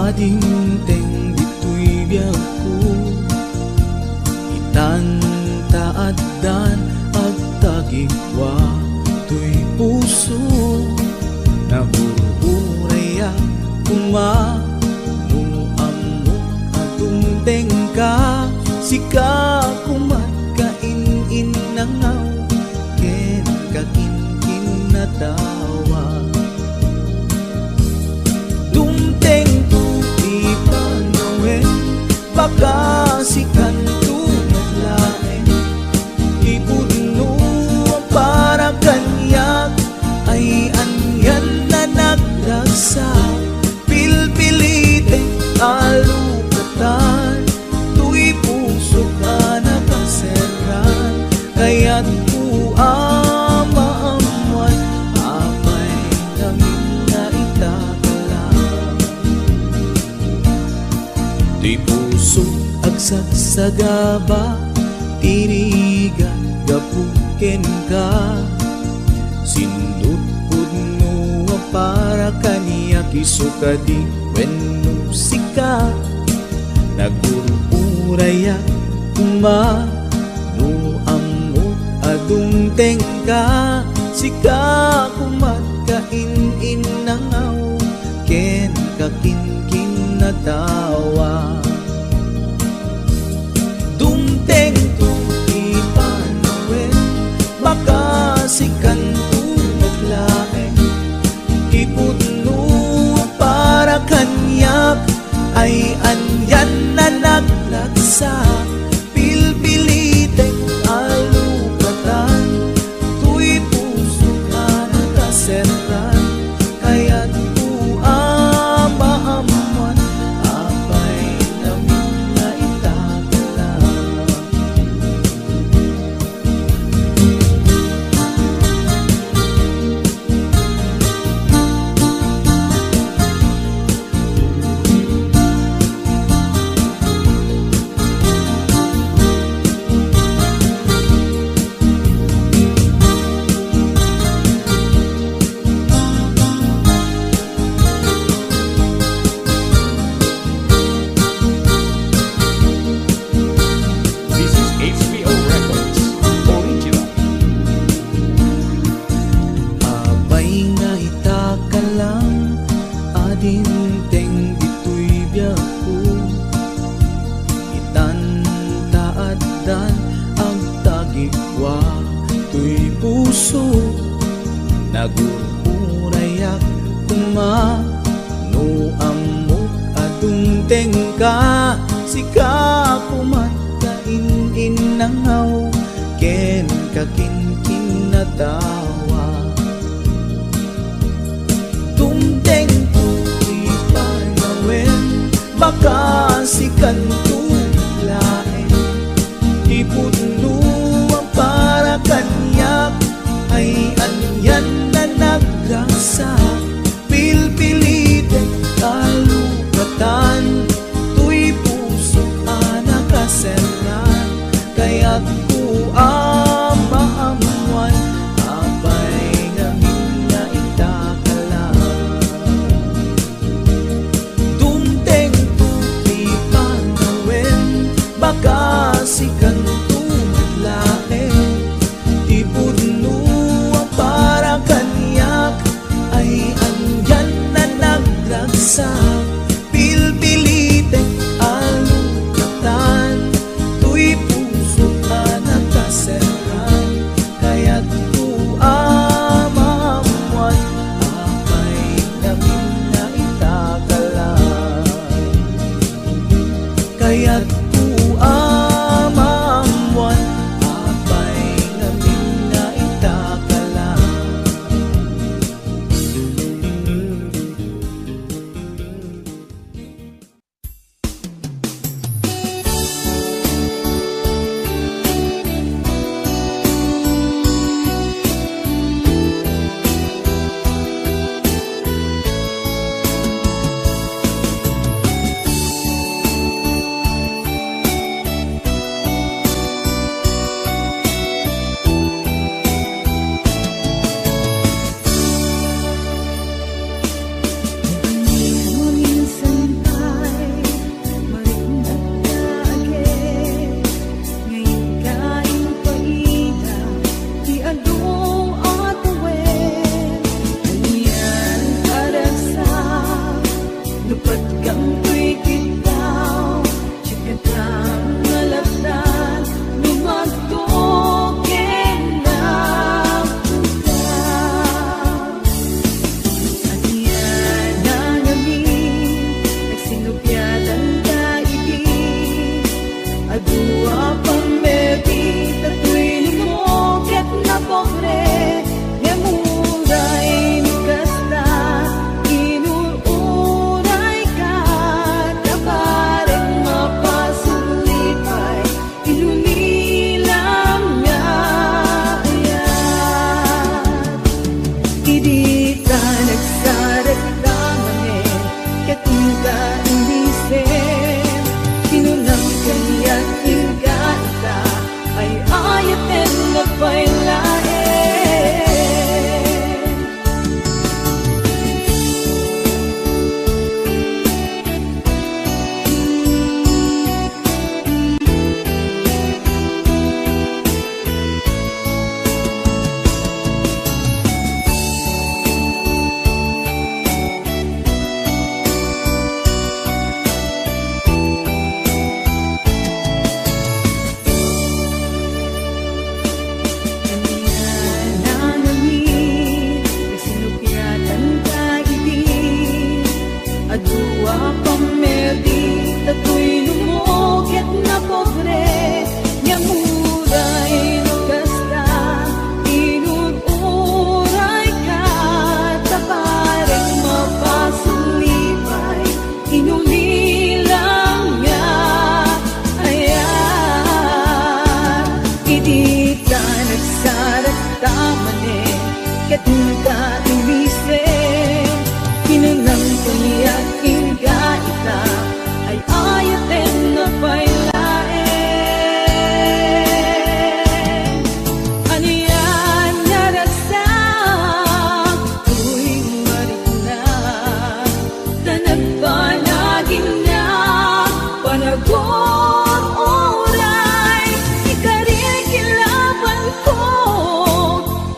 adingteng dito'y biyag ko, itantaadan agtagikwa to'y puso. Nabuburaya kumanuamo atungteng ka, sika kumat kainin nangaw, ken kakinkin na tawa. Dumteng tu ipanawen, baka sikan tu naglaeng, ipudno para kanyak ay anyan na nagdagsa. Pilpilite alukatan, tu'y puso ka nakaseran, kaya't ku amaamuan apay namin na itakalang. Tu'y puso agsagsagaba, tiriga gapuken ka, sindut pudno para kaniya kisukadi wenno sika. Nagururaya kumanuamo adungteng ka, sika kumat kainin nangaw, ken kakinkin na tawa. Dumteng tu ipanawen, baka sikan tu naglaeng, ipudno para kanyak ay anyan na naglagsa. Pilpiliteng alukatan, tu'y puso ka nakaseran, kaya't ku amaamuan apay namin na itakalang. This is HBO Records Original. Abay nga itakalang, adinteng dito'y biyag ko, itantaadan agtagikwa to'y puso. Nagururayak kumanuamo adungteng ka, sika kumat kainin nangaw, ken kakinkin na tawa. Dumteng tu ipanawen, baka sikan tu laeng, ipudno para kanyak ay anyan na nagrasa. Pilpilite alukatan, tu'y puso ka nakaseran, kaya't ku amaamuan apay namin na itakalang. Dumteng tu ipanawen, baka sikan tu naglaeng, ipudno para kanyak ay anyan na naglagsa. Pilpilite alukatan, tu'y puso ka nakaseran, kaya't ku amaamuan apay namin na itakalang. Kaya't ku amaamuan apay namin na itakalang. Ganto'y kitaw, tsikatang nalagdan, lumagtokin na punta. Aniyan na namin, nagsinupyatan kaibig, adua pang mebi, tato'y lumokit na pobre, ngemuray nukasta, inuuray ka, tabareng mapasulipay, inulilang nga ayat. Idita nagsaragdaman katinda inisip, tinunang kaya't ilgata, ay ayatin na pailain. Adua pamedi, tato'y lumokit na pobre, nyamuray nukasta, inuuray ka, tabareng mapasulipay, inulilang nga ayat. Idita nagsaragdaman katinda inisip, pinunang kaniyak ilgaita, ay ayatin na pailain. Aniyan naragsak, tuwing marikna, na nagpanagin na, panagon oray, ikarikilaban ko,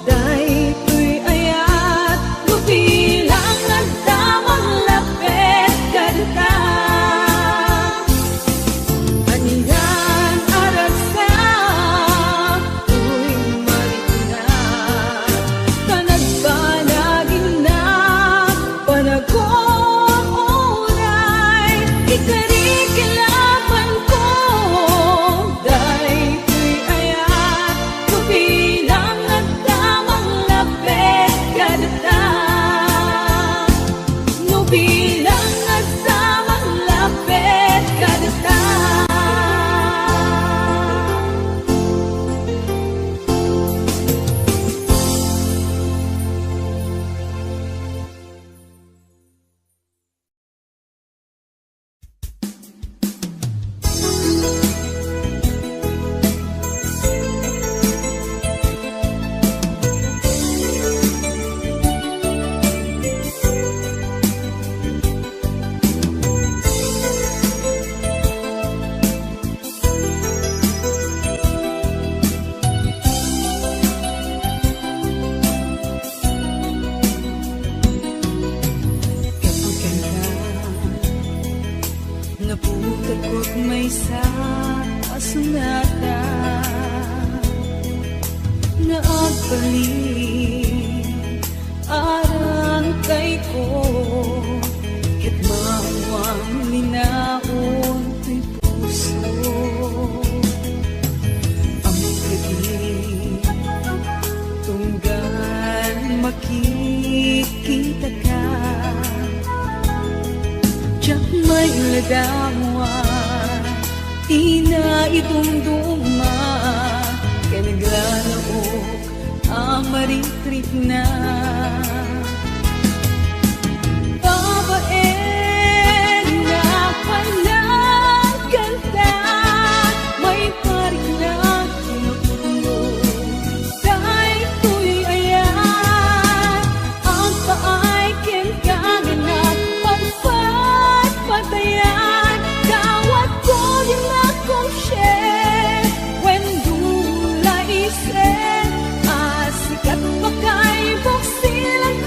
dahil to'y ayat, lupilang nagdamang lapit kadta. Aniyan aragsak, tuwing marikna, na nagpanagin na, panagon oray, ikarikilaban ko, dahil to'y ayat, lupilang nagdamang lapit kadta. Nubilang nagdamang lapit kadta. Naputagod may sa asunata, na agbalik arang kay ko, ket mawang linaon to'y puso. Ang kagig tunggal makikita ka, tiyak may ladawa, ina idumduma, kay naglalaok ang maritrip na. Babae na palang kanta, may parik na tinutulog, dahil to'y ayan, ang paay kinkanganak, pagpatpatayan, kawat ko din akong share, when dula isen, asikat pa kay buksilang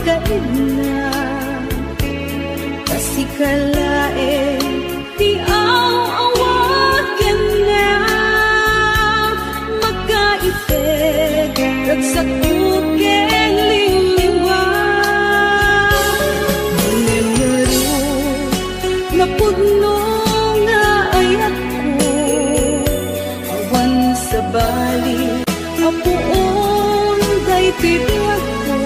kaina kasi kalae di awaken na makaipeg kagsakot ken liliwa mangyayaro na pudno nga ayat ko awan sa bali apuon day pidwag ko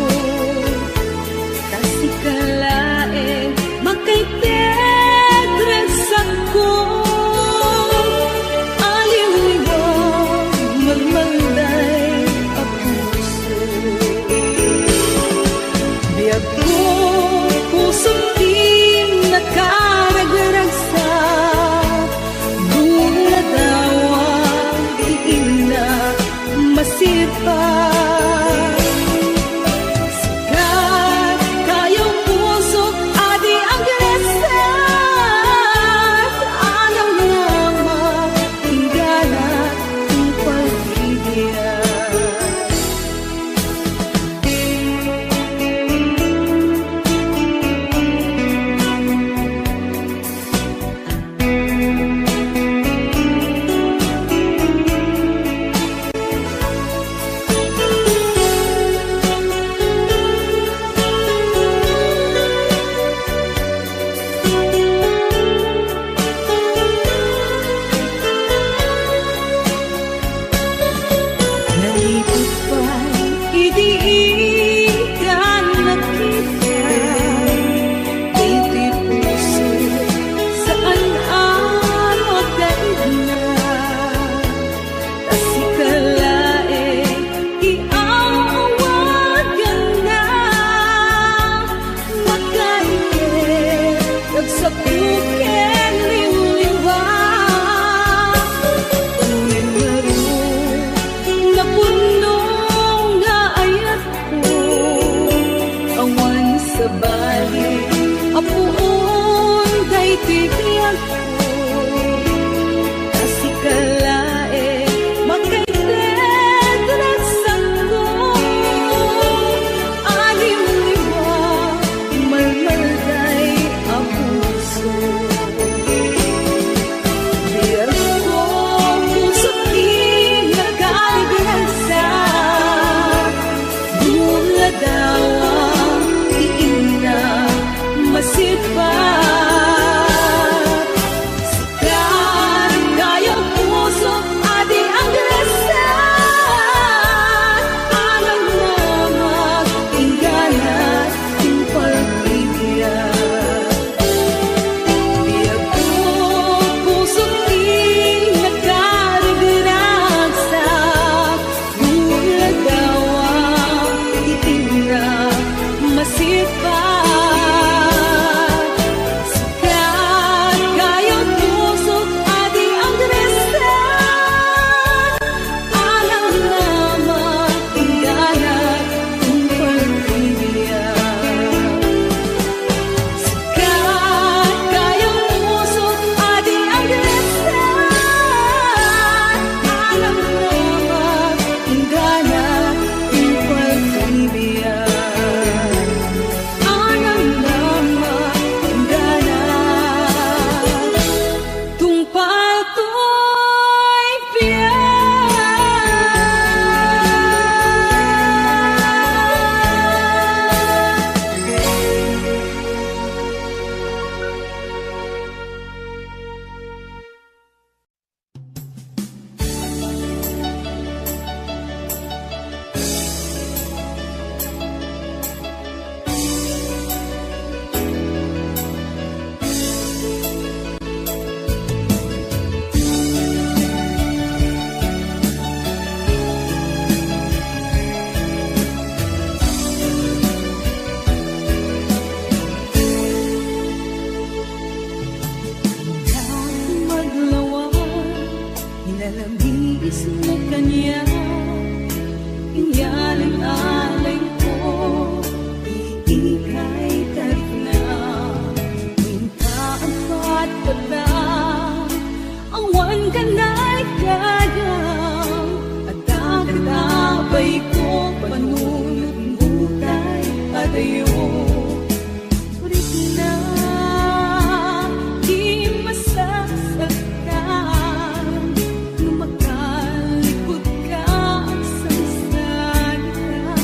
kasi kalae makaipeg adayo ulit na di masasaktan nung makalikot ka sa salita.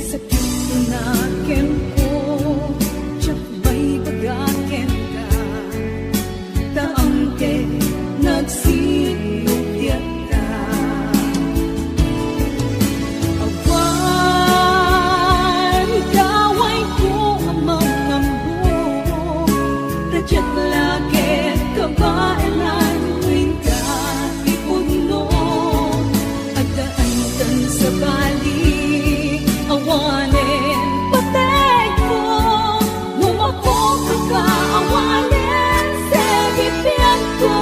Sakit tinakin ko, tiyak may bagakin ka, taangke nagsinupyat ka. Awan, kaway ko ang mga mo, tadyak lakit kabailan, tuwing ka ipuno, at daantan sa bali, awanin patay ko, lumapok ka, awanin sa bibig ko.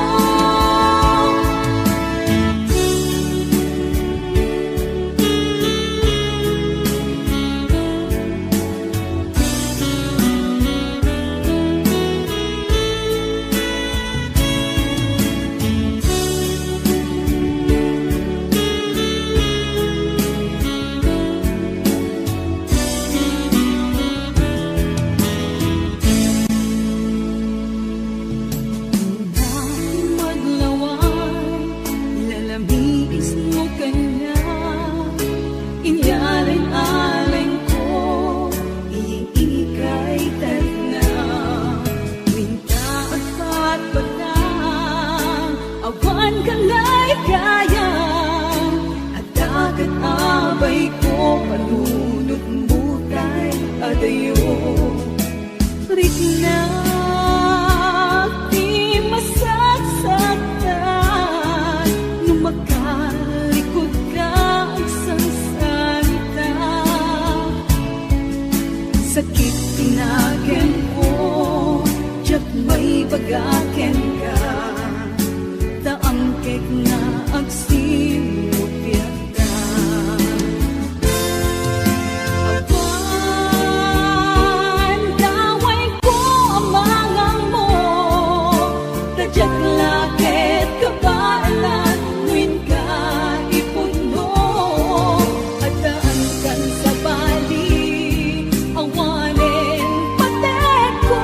Maglaway, ilalamiis mo kanya, inyaling-aling ko, iikay na. Winta at patpatang, awan ka na'y kaya, at dagat abay ko, palunod butay, adayo rit na di masasaktan nung makalikot ka sa salita. Sakit tinakin ko, tiyak may bagakin ka, taangkek na agsinupyat ka. Awan, kaway ko ang mga mo, tadyak lakit kabailan, tuwing ka ipuno, at daantan sa bali, awanin patay ko,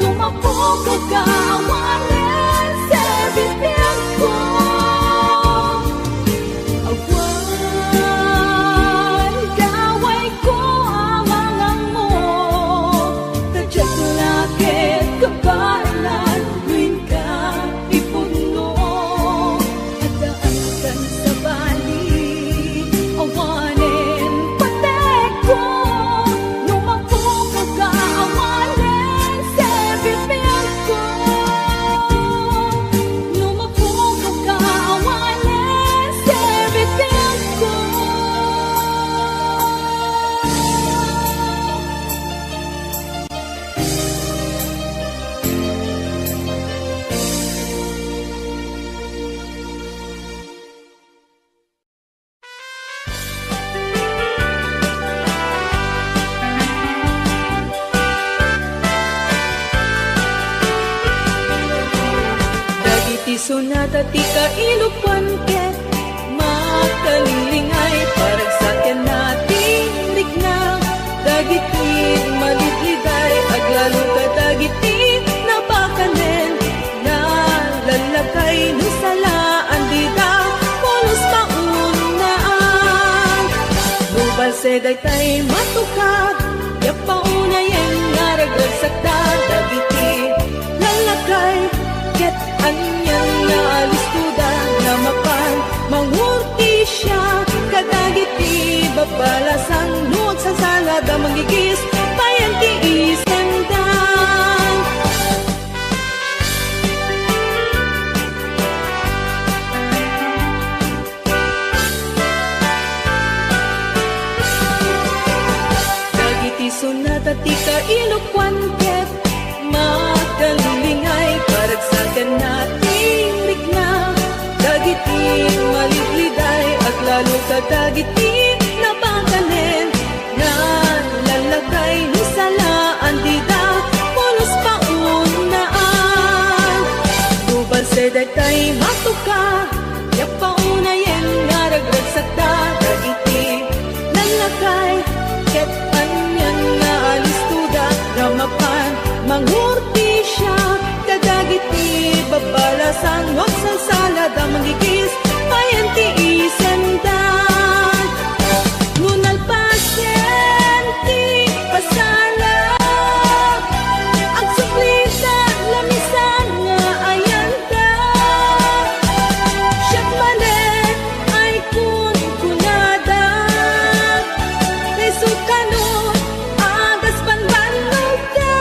lumapok ka, awanin sa bibig ko. Awan, kaway ko ang mga mo, tadyak lakit kabailan, tuwing ka ipuno, at daantan sa bali, awanin patay ko, lumapok ka, awanin sa bibig ko. Lumapok ka, awanin sa bibig ko. Dagiti sunata ti kailupan ket, makalilingay paragsaken natin rigna. Dagiti maligliday, aglalo ka dagiti napakanen, na lalakay no salaan dida, polos maunaan. Nubal seday tay matukad, yapaunayen nga ragragsak dagiti lalakay, ket anyang naalistuda na mapan mangurti siya, kadagiti babalasang nuot sa salada magigis, payanti isendan. Dagiti sunata ti kailupan ket, makalilingay paragsaken natin rigna. Dagiti maligliday, aglalo ka dagiti napakanen, na lalakay no salaan dida, polos paunaan. Nubal seday tay matuka, yapaunayen nga ragragsak dagiti lalakay, lalakay, ket anyan nga alistuda, ramapan, mangurti siya, kadagiti babalasan, wag salsalada, magigis, payanti isendan. Ngunal pasyenti, pasala, ang suplita, lamisan nga ayanda. Siyak manet ay kunada, kay sukanot, agas panbanog da.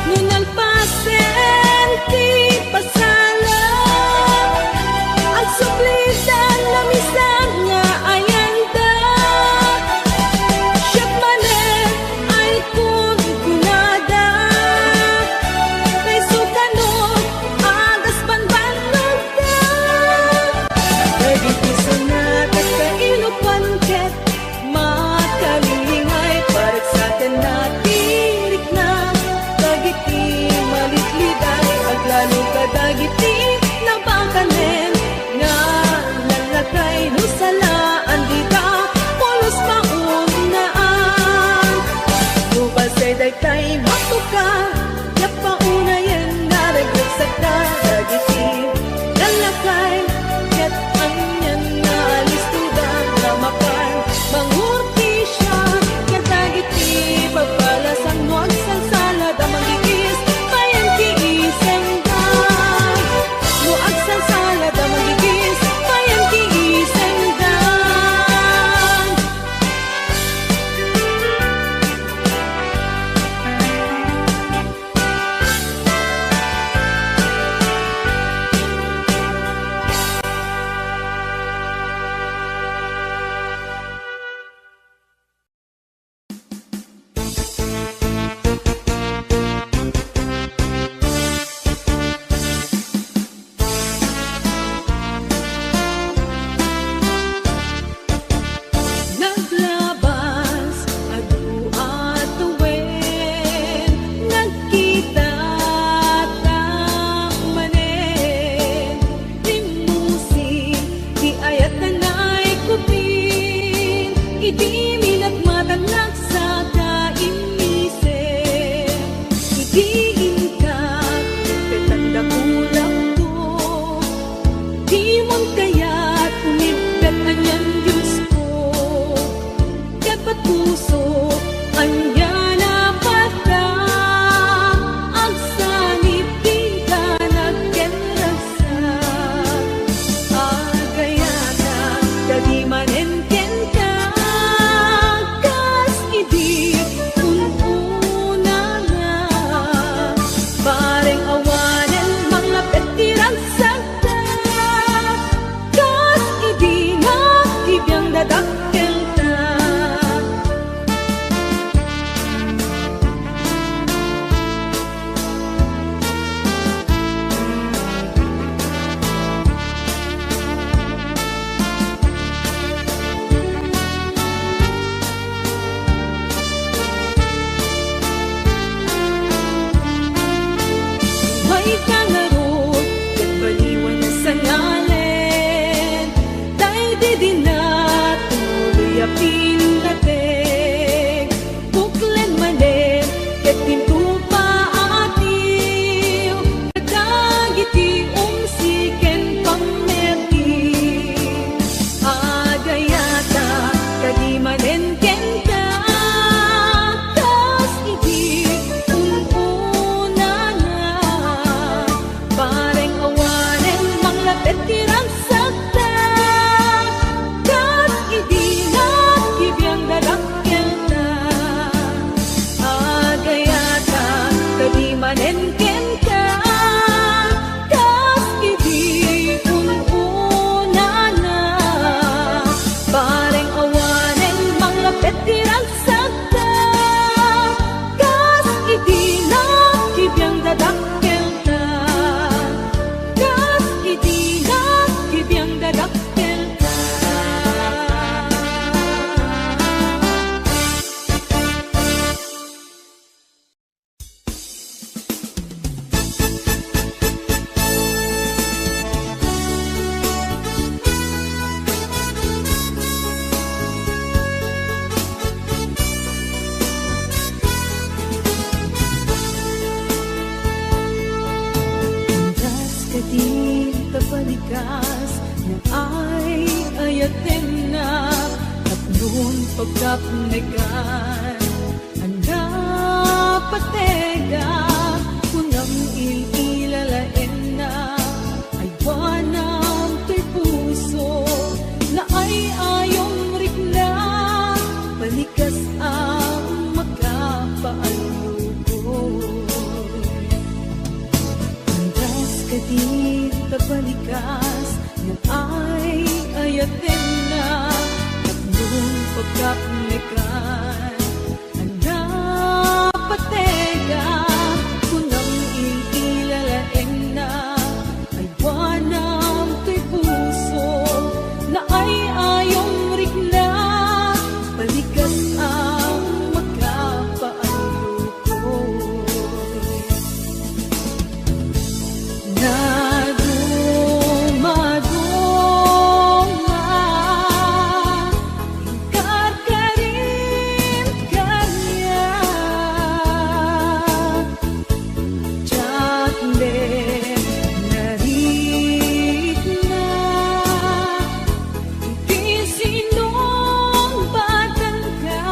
Ngunal pasyenti, pasala, ang suplita, lamisan nga ayanda. Siyak manet ay kunada, kay sukanot, agas panbanog da. Dagiti sunat at kainupan ket makalingay, parag sa atin natirik na. Dagiti malitliday, aglalo ka dagiti nabakanen, nga lalakay no salaan dita, polos maunaan. Nubasay daytay matuka, yapaunayan naragagsak na. Dagiti lalakay, ket anyan nga alistuda, ramapan, mangurti siya, ket dagiti babalasan, wag salsalada, magigis, payanti isendan. balikas na ay ayatin na tatlong pagkapnekan anda patega kunang ililalain na ay wanang to'y puso na ay ayong rikna balikas ang magkapaalukoy andas ka din tabalikas na ay ayatin na tatlong pagkapnekan anda patega kunang ililalain na ay wanang to'y puso na ay ayong rikna balikas ang magkapaalukoy na dumaduma ingkar ka rin kanya Chakle narit na di sinong batang ka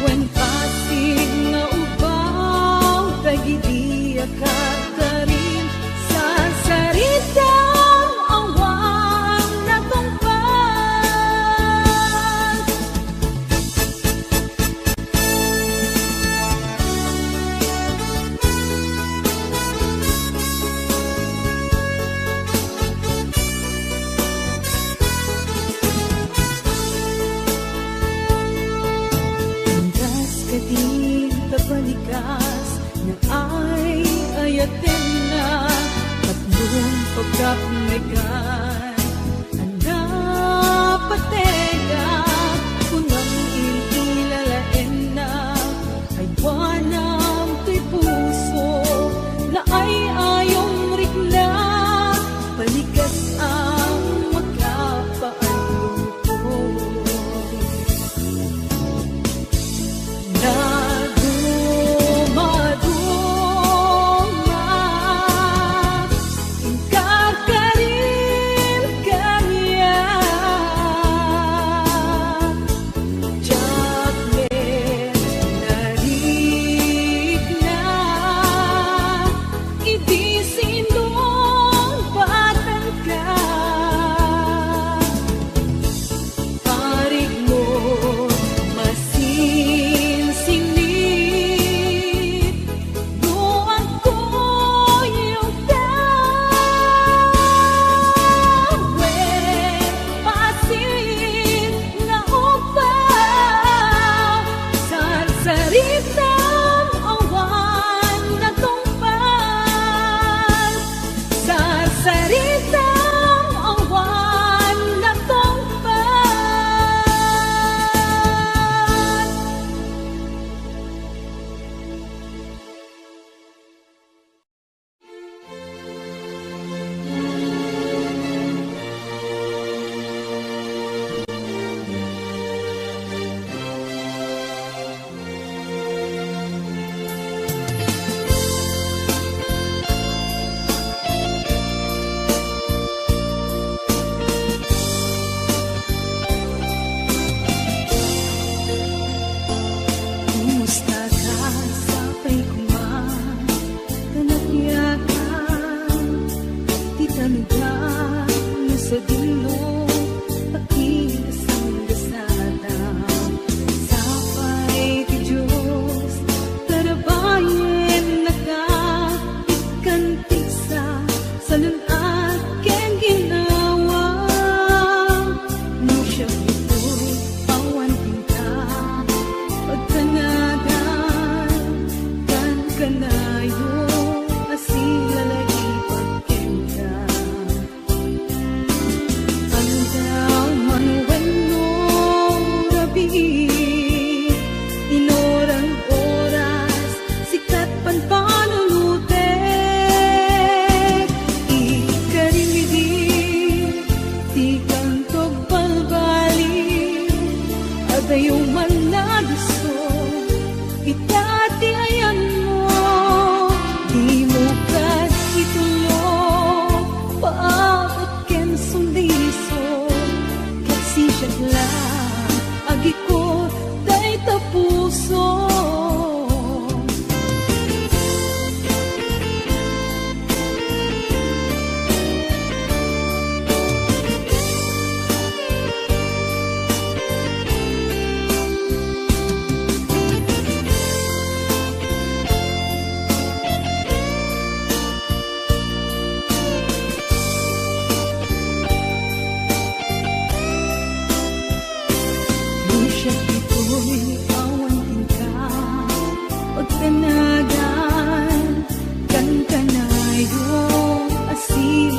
when pasig na ubaw tagidi akat ka rin sa saritang awang natungpad andas ka din tabalikas na ay ayatin na tatlong pagkapnekan anda patega kunang ililalain na ay wanang to'y puso na ay ayong rikna balikas ang magkapaalukoy na dumaduma ingkar ka rin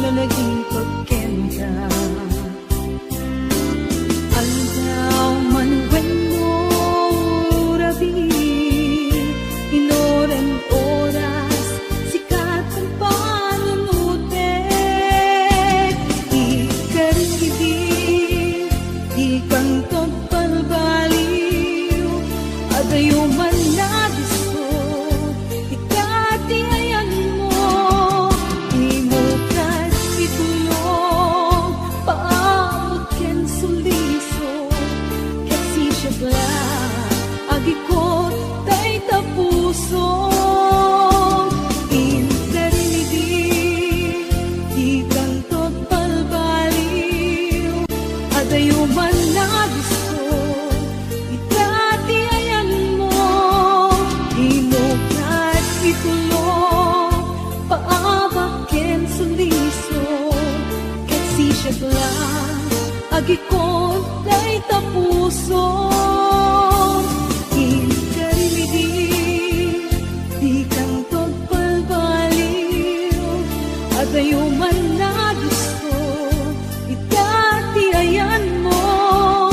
na naging pagkenta. Aldaw Manuel Moravi, inoran oras, sikat ang panunute. Ikaribig, di kang tagbalbaliw, adayo man na gusto, ikati ayan mo, di mo kasi tulong, paamot ken suliso, kasi siya bla, agikot tay tapuso. Inkaribig, di kang tagbalbaliw, adayo man na gusto, ikati ayan mo, di mo kahit itulong, paabak ken suliso, kasi siya lang, agikon tay tapuso. Inkaribig, di kang tagbalbaliw, adayo man na gusto, ikati ayan mo,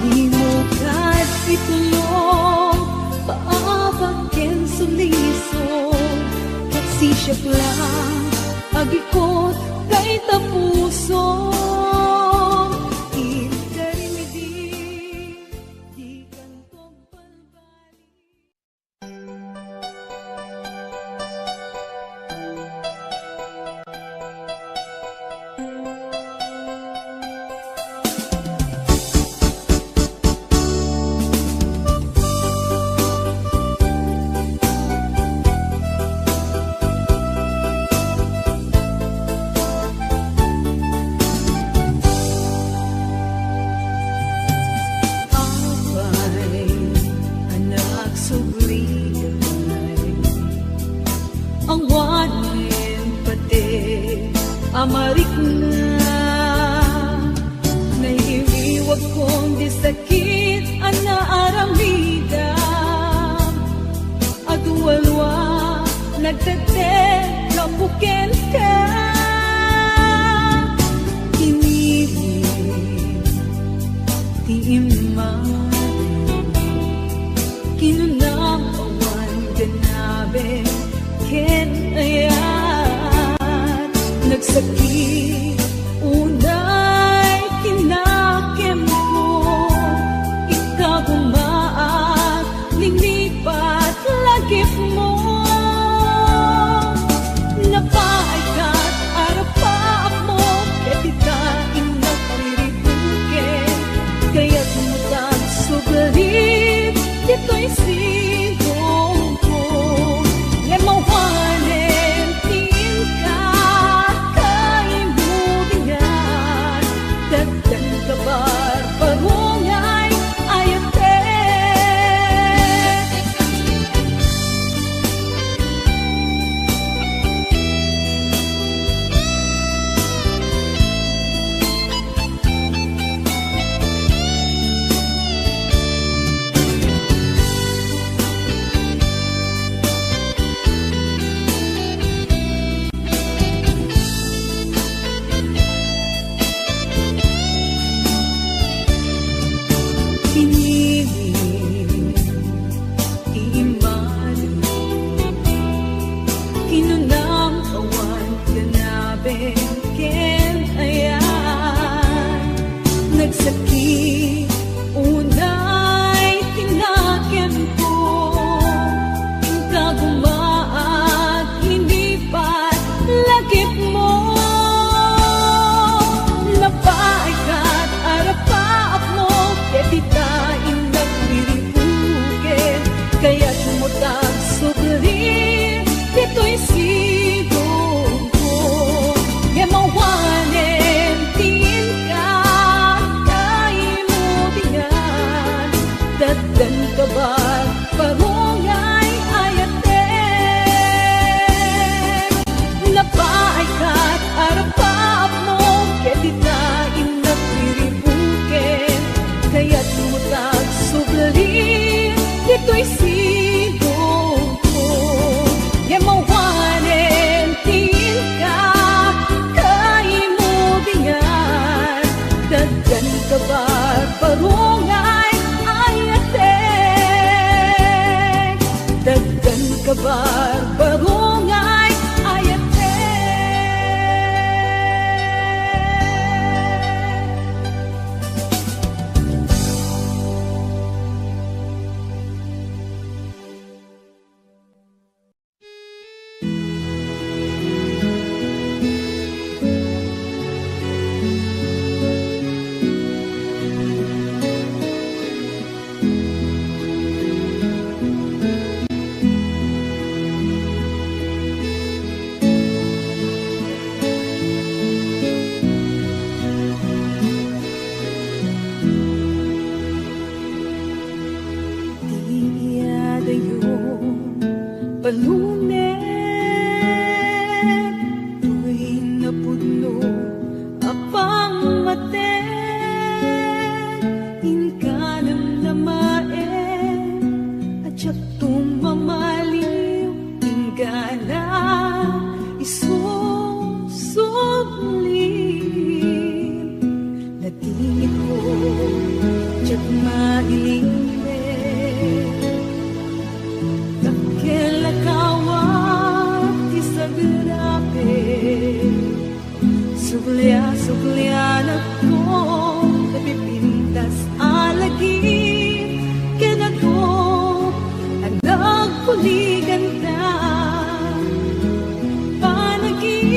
di mo kahit itulong, paabak ken suliso, kasi siya lang, agikot kay tapuso. Inkaribig, di kang tagbalbaliw. Abay, anak sugligay, ang wanin pati amarik na, naiiwag kong di sakit ana aramida, aduwalwa nagtate kapuken ka. Kinilig ti imarin, kinunang awan ganabe ken ayan, nagsakit unay kinakem ko, ikagumaat linglipat lagip mo, napaikat arapaap mo, ketita inapirituken, kaya't mutan sugalit, dito'y sigong ko, lemawanen tin ka kay Suglia-suglian ako, napipintas alagi, kinako, ang nagpuligan na. Panagin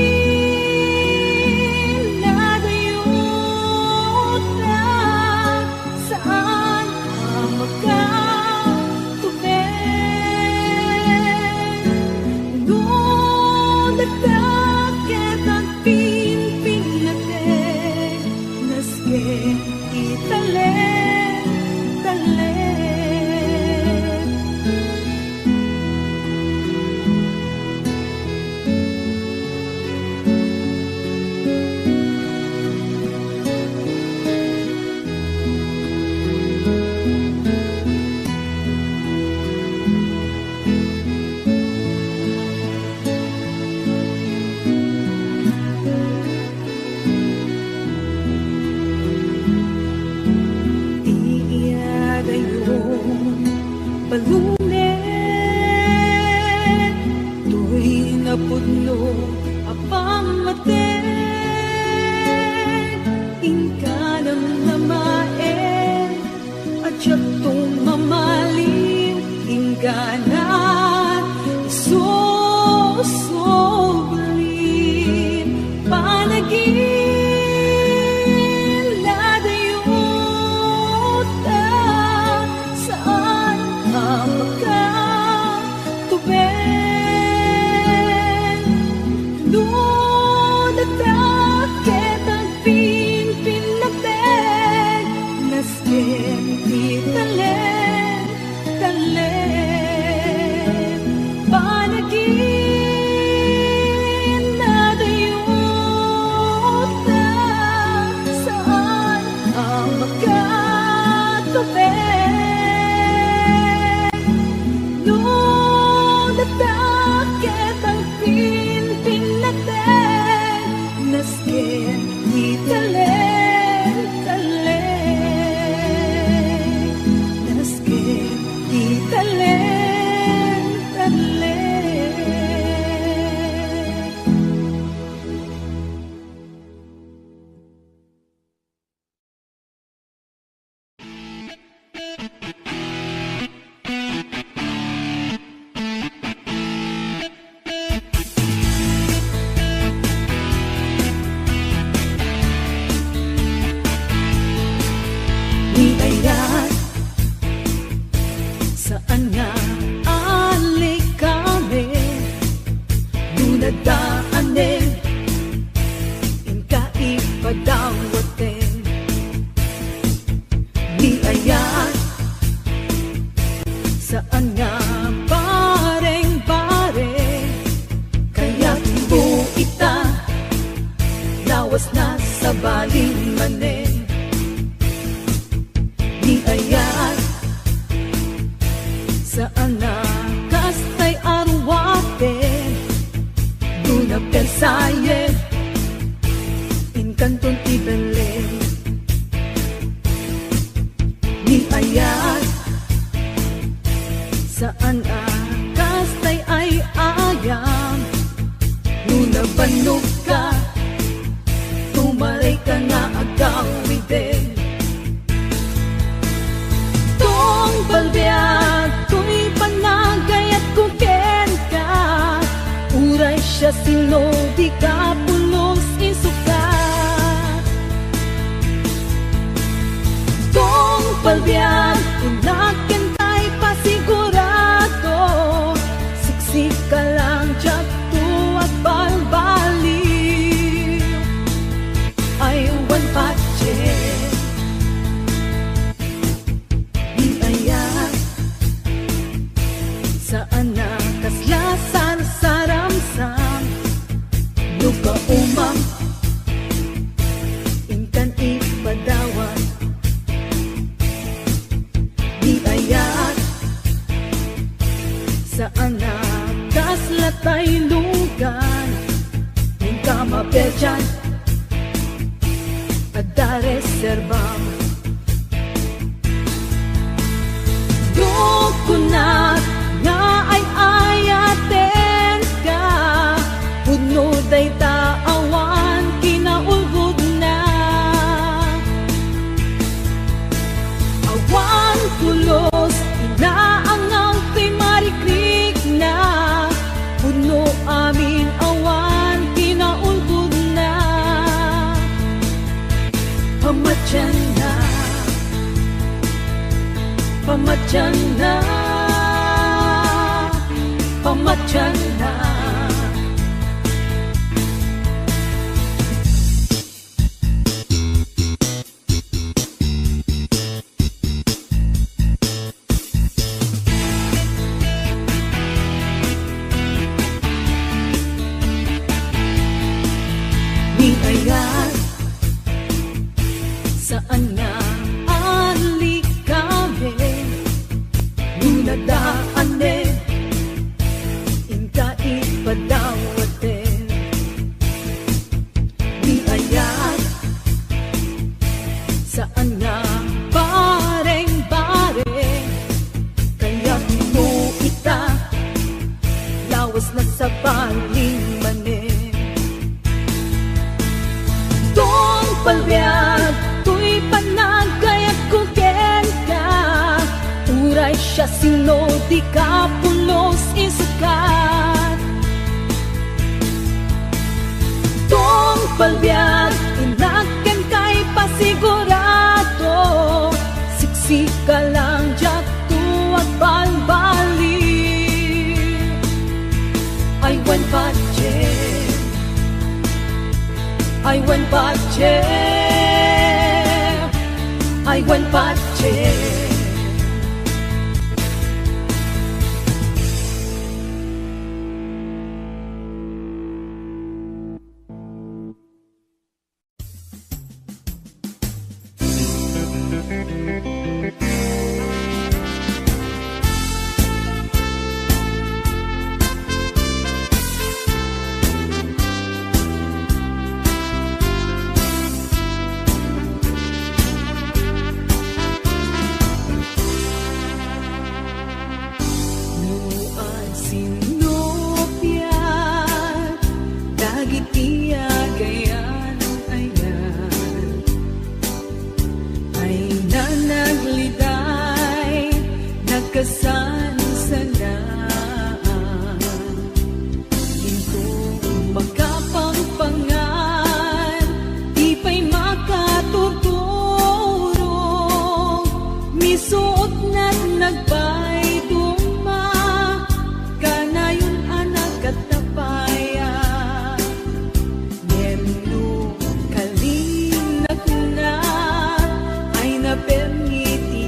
na dayot na, saan ka magkatubig? Doon nagdakit ang pinpinatin, naske italen, talen. Iiyadayon balunet, to'y napudno apang maten, ingka ng namaen, at siyatong mamalim, ingganat isusublin, panagin na dayot na, saan ka magkatubig? Doon nagdakit ang pinpinatin, nasken italen, talen. Panagin na dayot na, saan ka magkatubig? Doon nagdakit ang pinpinatin, nasken italen, talen. Nasken italen, talen. Di ayan, saan nga alik kami, dunadaanin, ingka ipadawatin. Di ayan, saan nga pareng-pareng, kaya't buita, lawas na sa baling manen. Di ayan, saan na kastay arwaten, duna pensayen, inkanton ibelen. Di ayan, saan na kastay ay ayam, duna banog ka, tumaray ka nga agawiden. Tong balbiag, to'y panagay at kuken ka, uray siya sino, di ka pulos isukat. Tong balbiag, unaken ta'y pasigurado, siksik ka lang tiyak tuwag balbaliw, ay one patche. Saan na kaslasan sa ramsam, luka umam, ingkan ipadawat. Di ayan, saan na kaslatay lugan, ingka mapedyan, ada reservam. Dukunat nga ay ayaten ka, puno day taawan kinaulgo dyan na. Di ayan, saan nga alik kami, nunadaanin, inka ipadawatin. Di ayan, saan nga bareng-bareng, kaya ita, lawas na sa baling manin. Tong palbiag, tuy panagayat kuken ka, uray siya sino di ka pulos isukat. Tong palbiag, inaken kay pasigurado, siksika lang dyak tuwag balbali. I went budget, I went budget, I went budget. Kasan sana ito makapangpangan, di pa'y makatuturo, misuot na't nagbay duma, kanayon anak at tapaya, nemno kalinak na, ay naperngiti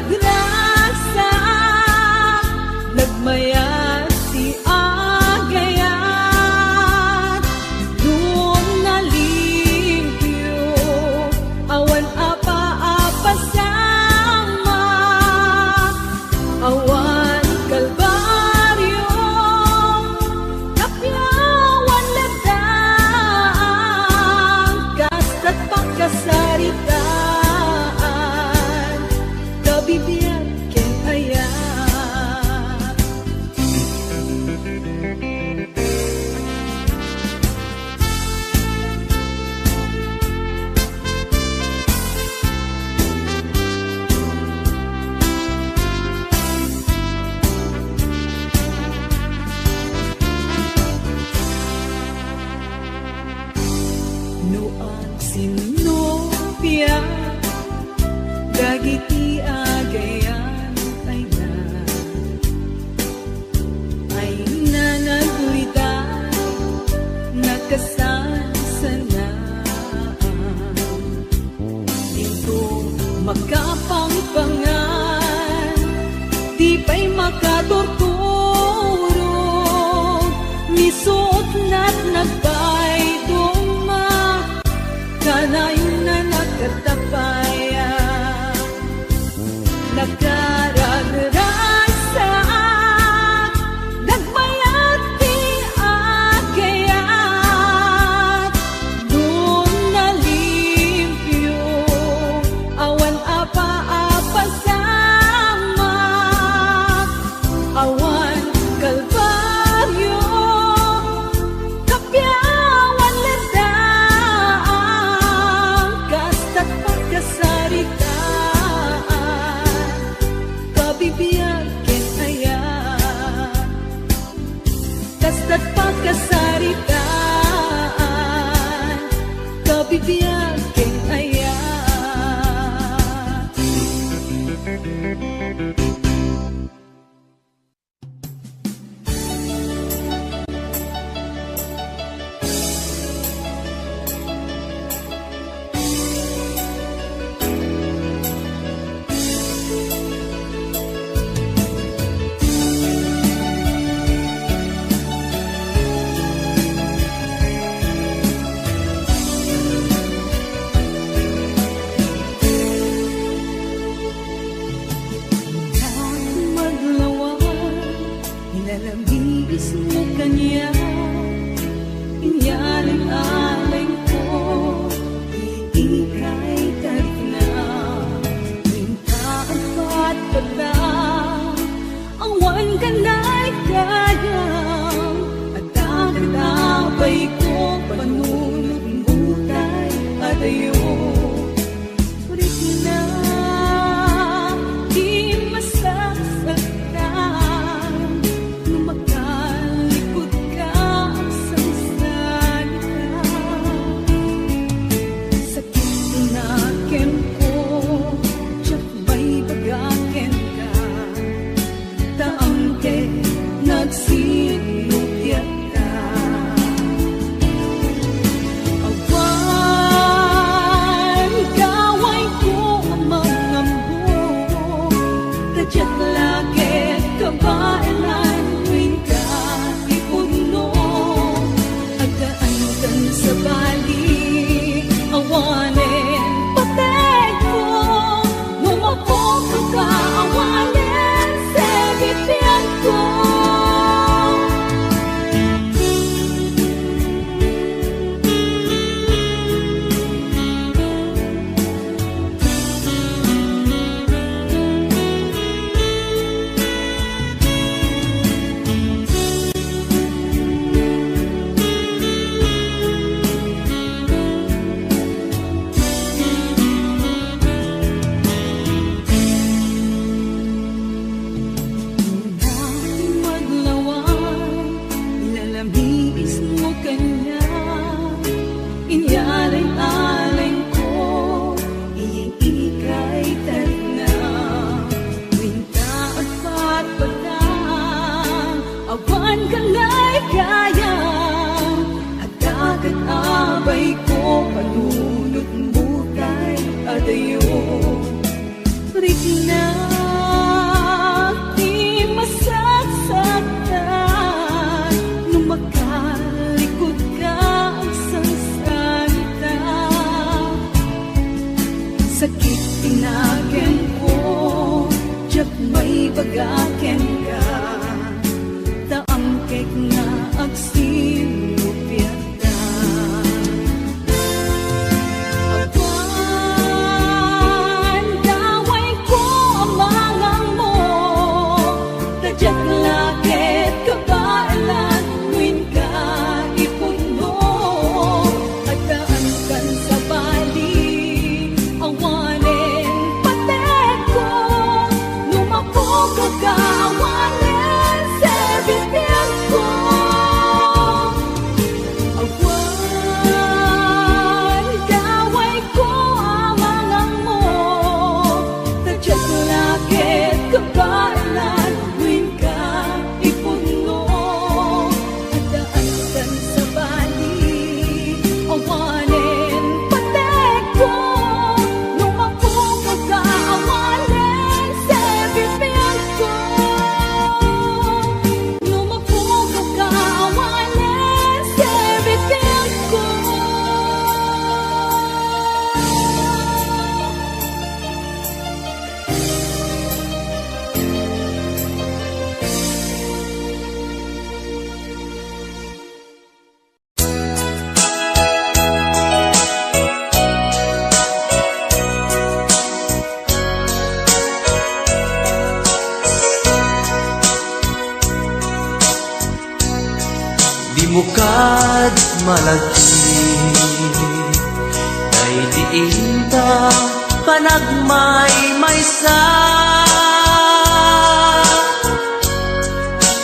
nagkaragrasa, nagmayat si agayat, doon nalimpyo, awan apa-apa sama, awan kalbaryo, kapyawan ladang, kasta't pagkasarita. Bibiyag ken hayat, noan sinopya, dagiti agayan ay na nagulitay, nakasansanaan, dito makapangpangan, di pa'y makatorturo, misuot na't nagbay duma, kanayon na nagkatapaya, nagkaragrasa, nagmayat di agayat, doon nalimpyo, awan apa-apa sama, awan mo kad malagi ay diin ta panagmay maysa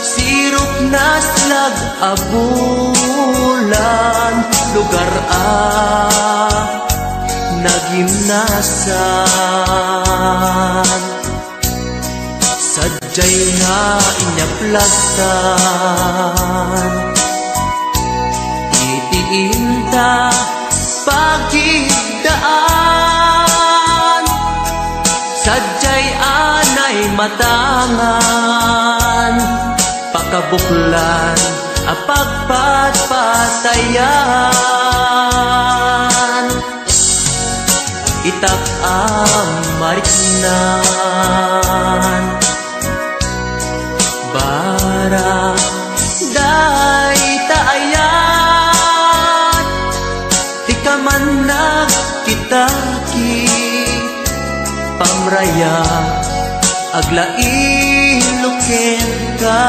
sirop naslag abulan lugar nagimnasan sadyay nga inyaplagtan itiinta pagigdaan sadyay anay matangan pakabuklan apagpatpatayan itak amariknan bara day taayan di ka man nagkitaki pamraya aglain ka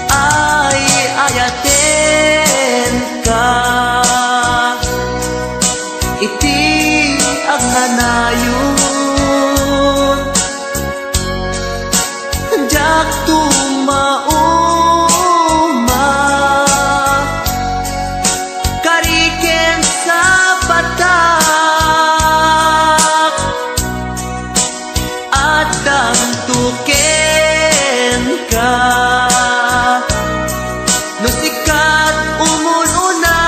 ay ayaten ka iti agnanayon jak tumauma kariken sa patak at damtuken ka no sikat umununa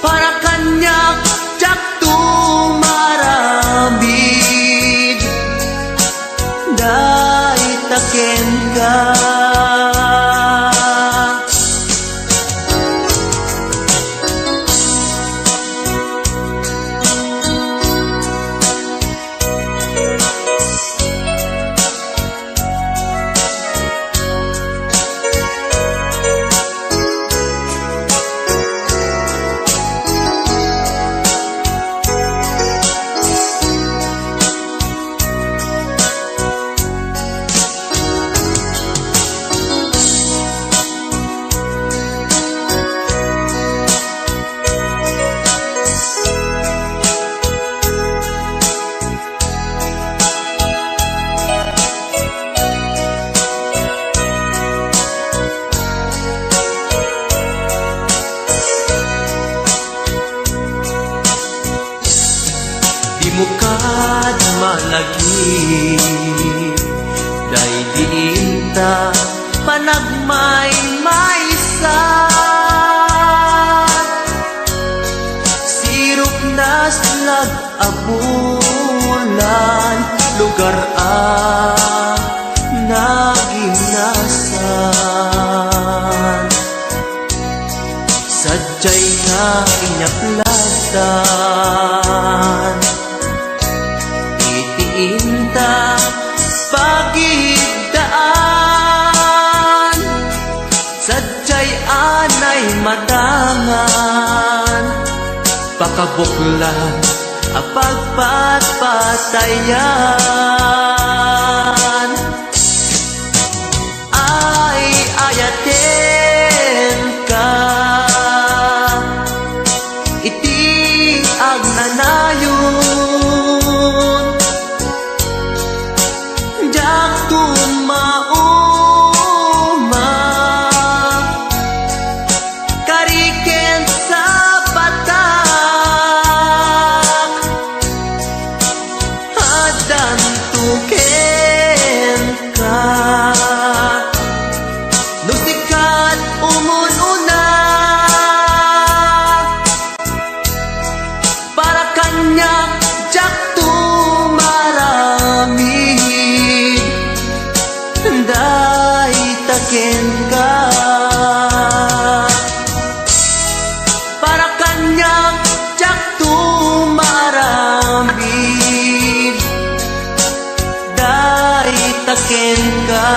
para kanyak jak tumarambid day taken ka di mo kad malagi day diinta panagmay maysa sirop naslag abulan lugar naginasan sadyay nga inyaplatan itiinta pagigdaan sadyay anay matangan pakabuklan apagpatpatayan ay ayaten ka iti agnanayon jak tumauma kariken sa patak adan tuken ka no sikat umununa para kanyak jak tumaramid day taken ka para kanyak jak tumaramid day taken ka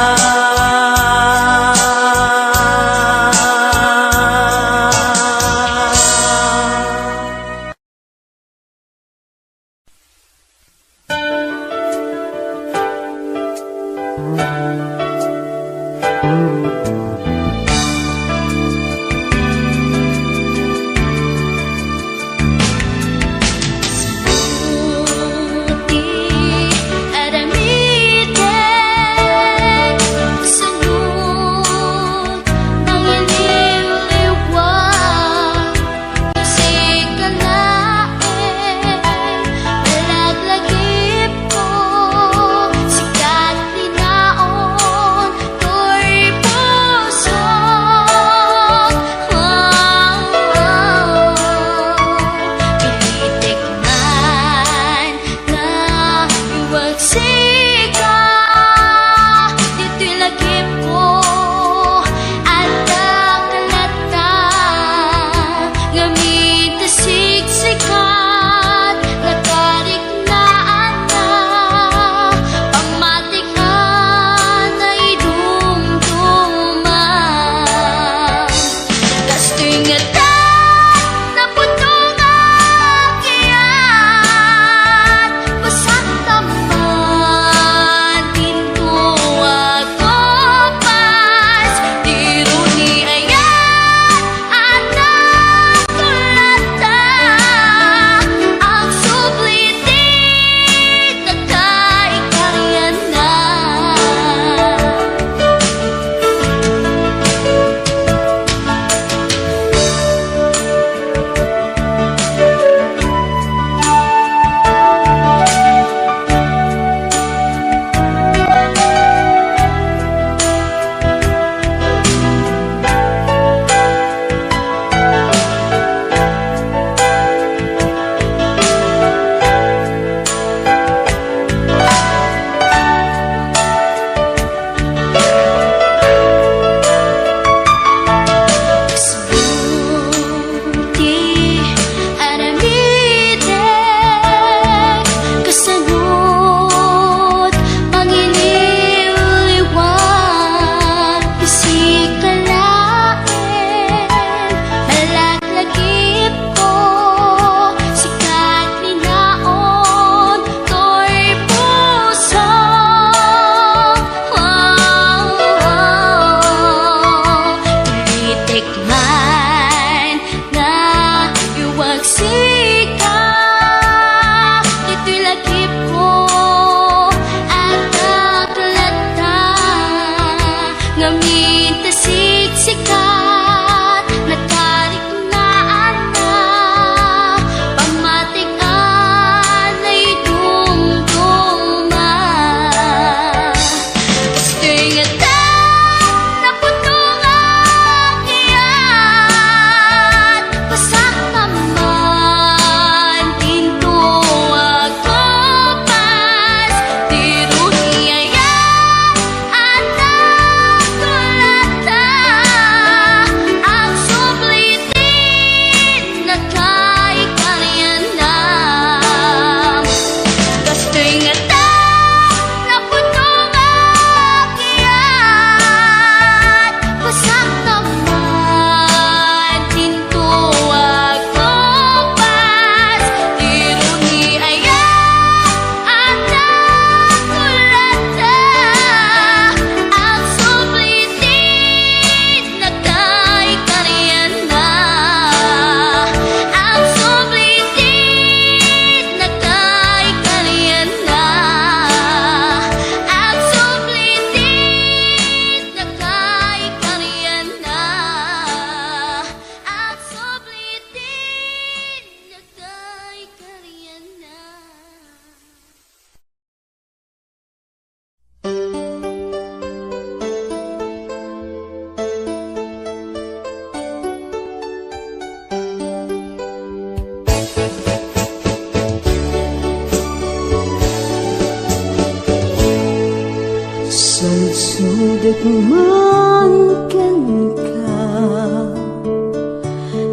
Sulit man ken ka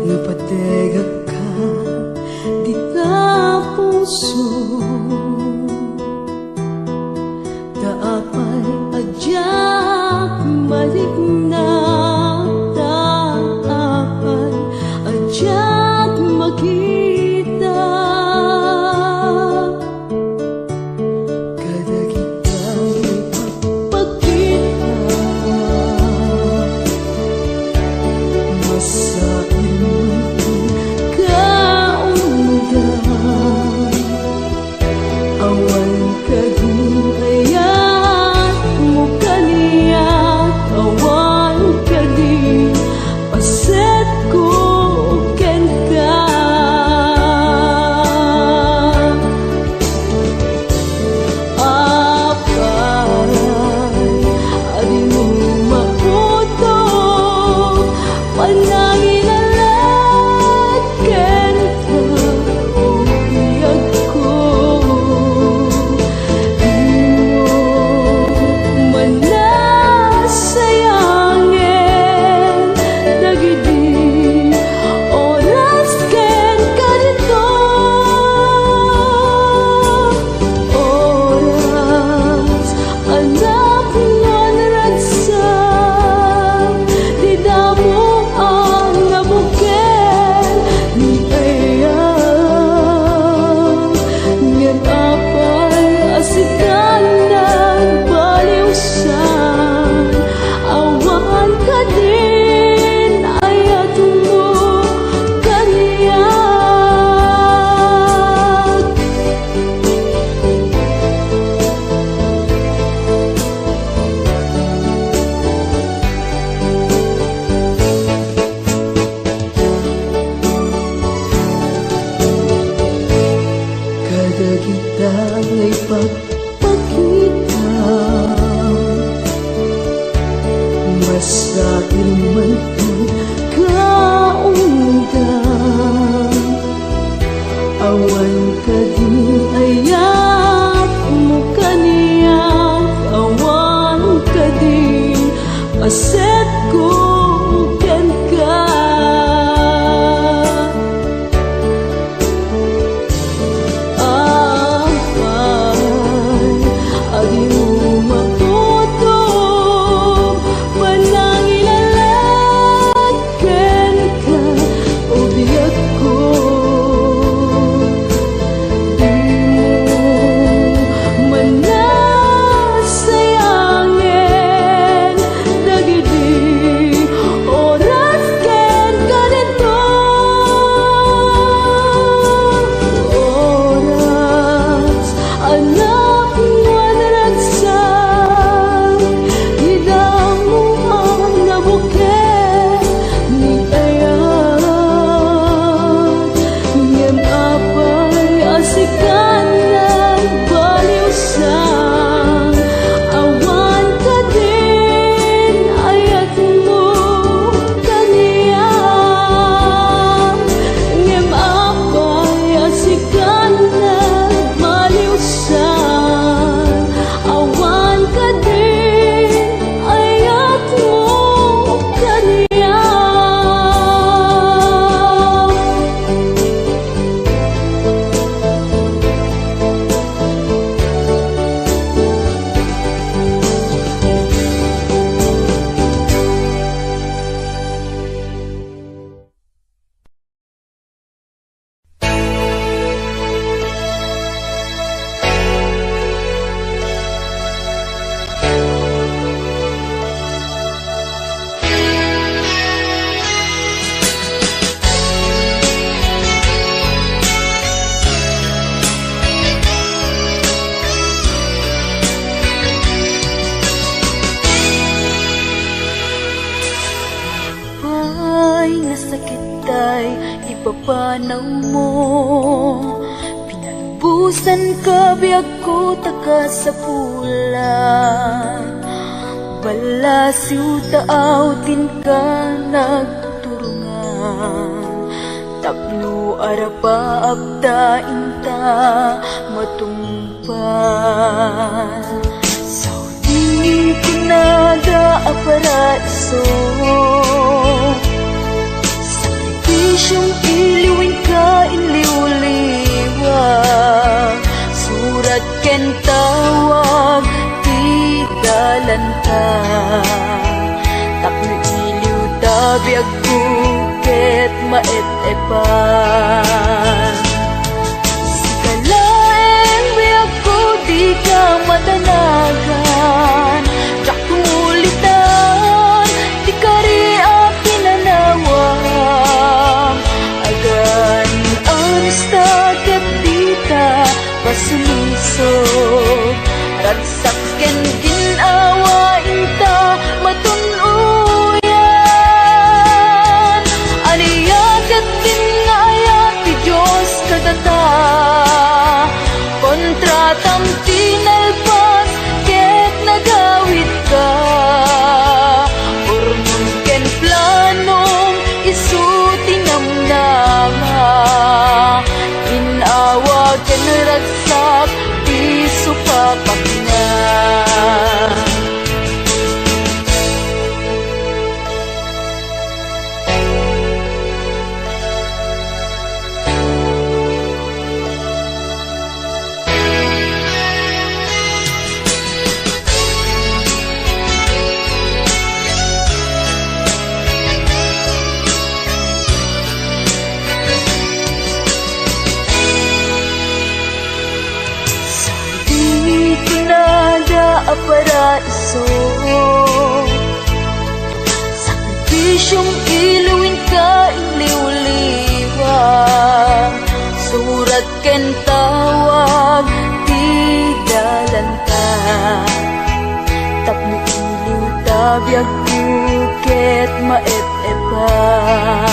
napadegag ka di ka puso daapay adyak maligna daapay adyak makita kadagitang pagpagkita Masakit man ang kaundan, awan ka din ayat mo kaniya, awan ka din aset ko ken ka. Ipapanaw mo, pinalubusan ka biyag ko taka sa pula, balasiw taaw din ka nagturungan, tapno arapa abda inta matumpan, saudin kinada aparaiso. Isyong iliwin ka iliw-liwa, surat ken tawag di dalan ka, tapno iliw tabiag kuket maet-epan. Sigalaeng biag ko di ka matanagan, jak kumulitan di ka ri pinanawan. Pasulisog ratsaken ginawa inta matunuyan, aniyagat din nga ayat ti Diyos kadata, kontratam tinalpas ket nagawid ka, urnon ken planong isu tinamnama, ginawa ken ragsak di supapak na. Paraiso, sakripisyong iluwin ka iliw-liwa, surat ken tawag di dalan ka, tapno iliw tabiag kuket maet-epan.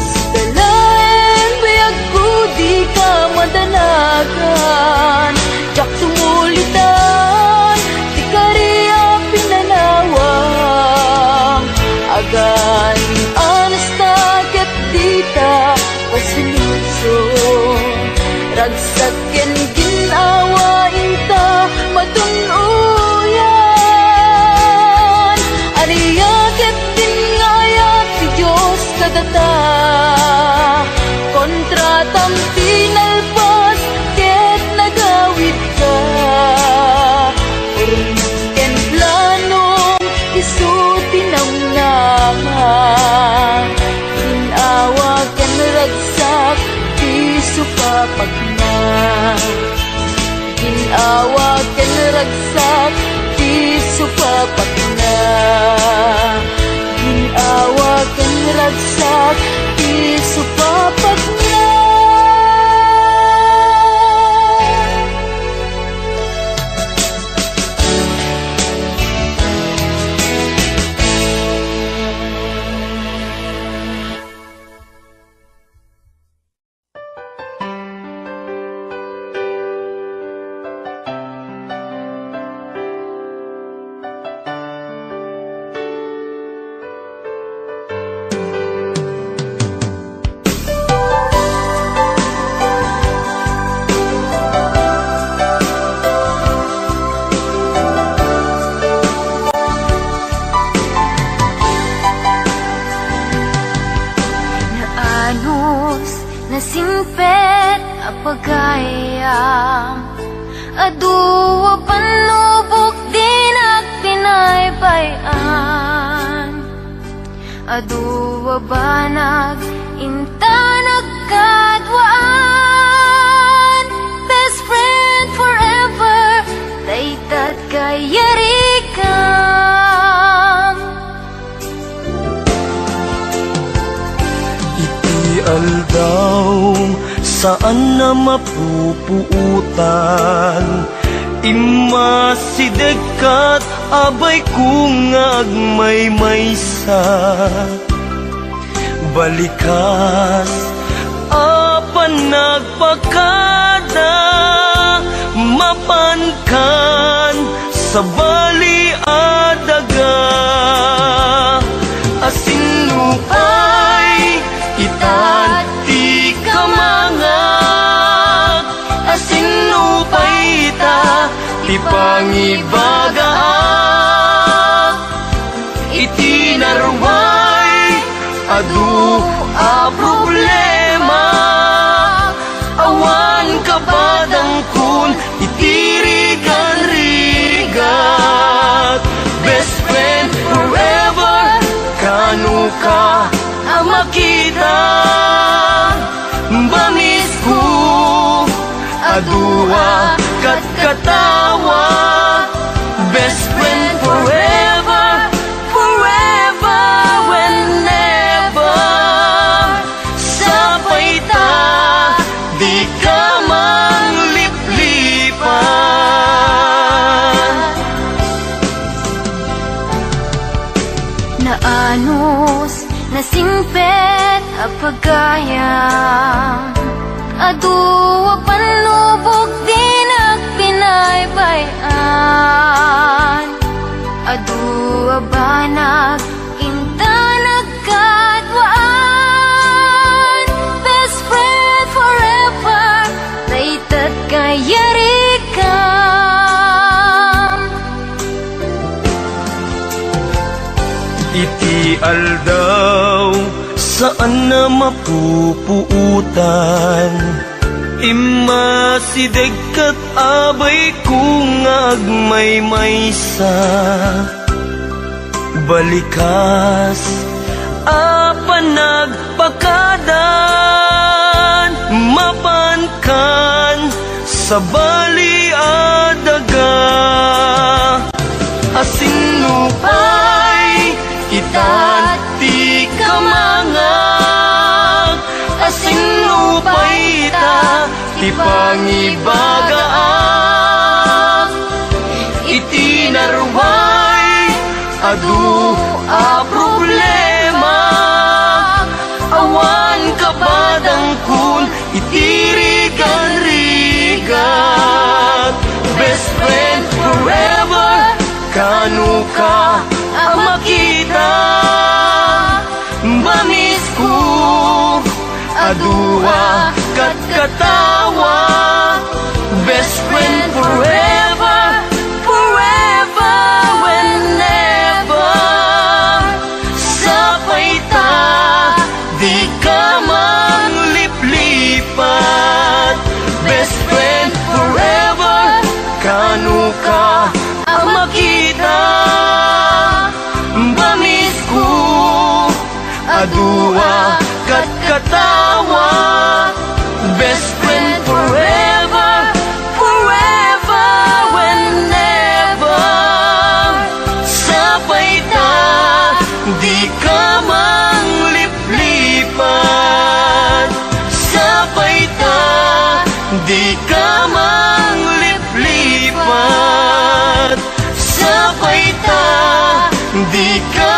Sigalaeng biag ko di ka madanagan, jak tumulitan di ka ri pinanawan. Ginawa ken ragsak, di supapak na. Ginawa ken ragsak, di supapak na. Nasimpet apagayam, aduwa panubok din at pinaybayan. Aduwa banag inta nagkadwaan, best friend forever, daytat kayarikam. Aldaw, saan na mapupuutan? Imasidekat, abay kung agmay-maysa. Balikas, apan nagpakada, mapankan sa bali adaga. Asinupay, itat ti kamangak, asinupay ita ti pangibagaak. Itinarway adu a problema, awan kabadang kun itirigan-rigat. Best friend forever, kanu ka makita, bamis ko adua kat katawa. Best friend forever, forever, whenever. Sapay ta, di ka mangliplipan. Naanos nasimpet apagayam, aduwa panubok din at pinaybayan. Aduwa banag inta nagkadwaan, best friend forever, daytat kayarikam. Iti aldaw, saan na mapupuutan? Imasidekat, abay kung agmay-maysa. Balikas, apan nagpakadan, mapankan sa bali adaga. Asinupay, itat ti kamangak, asinupay ita ti pangibagaak. Itinarway adu a problema, awan kabadang kun itirigan-rigan. Best friend forever, kanu ka makita, bamis ko adua kat katawa. Best friend forever, forever, whenever. Sapay ta, di ka mangliplipat. Best friend forever, kanu ka makita, bamis ko adua kat katawa. Best friend forever, forever, Di ka